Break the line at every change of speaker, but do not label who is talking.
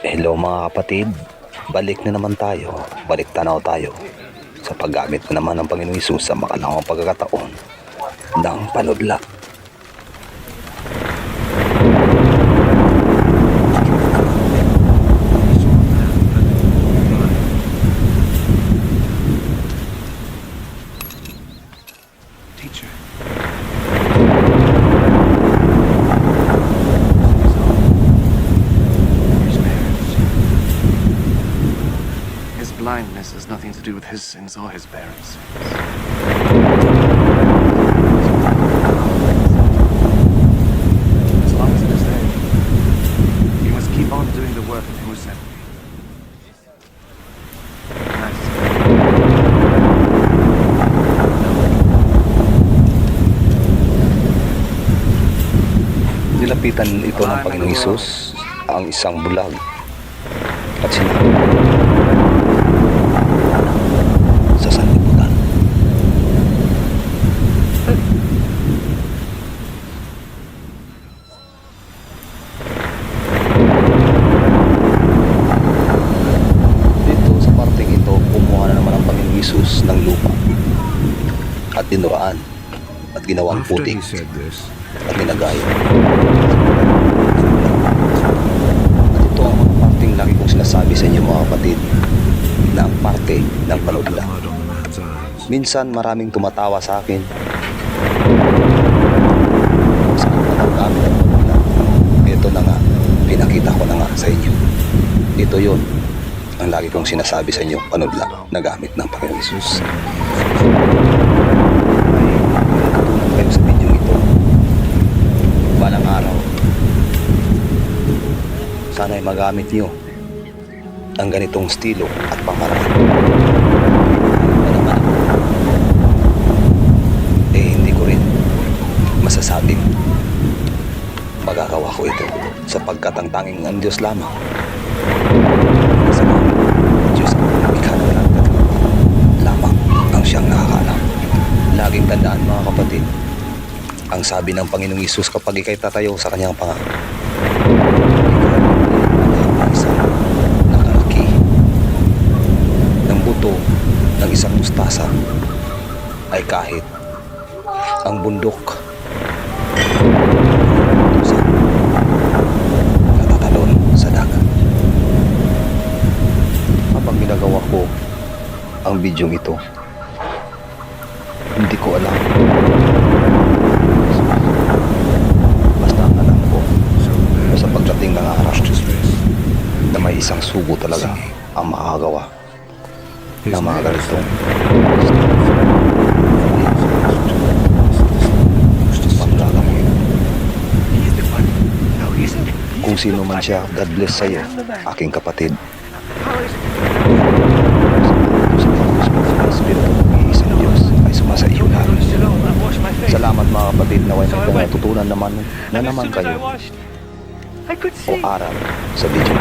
Hello mga kapatid, balik na naman tayo, balik tanaw tayo sa paggamit na naman ng Panginoong Hesus sa makalawang pagkakataon ng panudla.
Teacher. His blindness has nothing to do with his sins or his parents' sins. As long as it is there, you must keep on doing the work of him who sent me.
Nilapitan ito ng Panginoong Hesus ang isang bulag at sinabi sa sanlibutan. Dito sa parteng ito, kumuha na naman ang Panginoong Hesus ng lupa at dinuraan at ginawang
After
putik
he said this,
at ginagaya. At ito ang mga parteng lagi kong sinasabi sa inyo mga kapatid, na ang parte ng
rubbed the
panudla.
mud on the man's eyes.
Minsan maraming tumatawa sa akin. Saan pa daw gamit ang panudla? Ito na nga, pinakita ko na nga sa inyo. Ito yun, ang lagi kong sinasabi sa inyo, panudla na gamit ng Panginoong Hesus. Ay, natutunan kayo sa video ito. Balang araw, sana'y magamit nyo ang ganitong estilo at pangaraan. Ano naman ako, hindi ko rin masasabing magagawa ko ito sapagkat ang tanging ang Diyos lamang sa Diyos ang ikha ng langit at lupa lamang ang siyang nakakaalam. Laging tandaan mga kapatid, ang sabi ng Panginoong Hesus kapag ikay tatayo sa kanyang panga, ang isang nakalaki ng buto ng isang mustasa ay kahit ang bundok natatalon sa dagat. Habang ginagawa ko ang video ito, hindi ko alam. Basta ang alam ko sa pagdating ng araw na may isang sugo talaga ang makakagawa ng mga ganitong panggagamit. Kung sino man siya, God bless sa iyo, aking kapatid. Sa Espiritu ng iisang Diyos ay sumasa iyo namin. Salamat mga kapatid na may natutunan naman na naman kayo o aral sa video.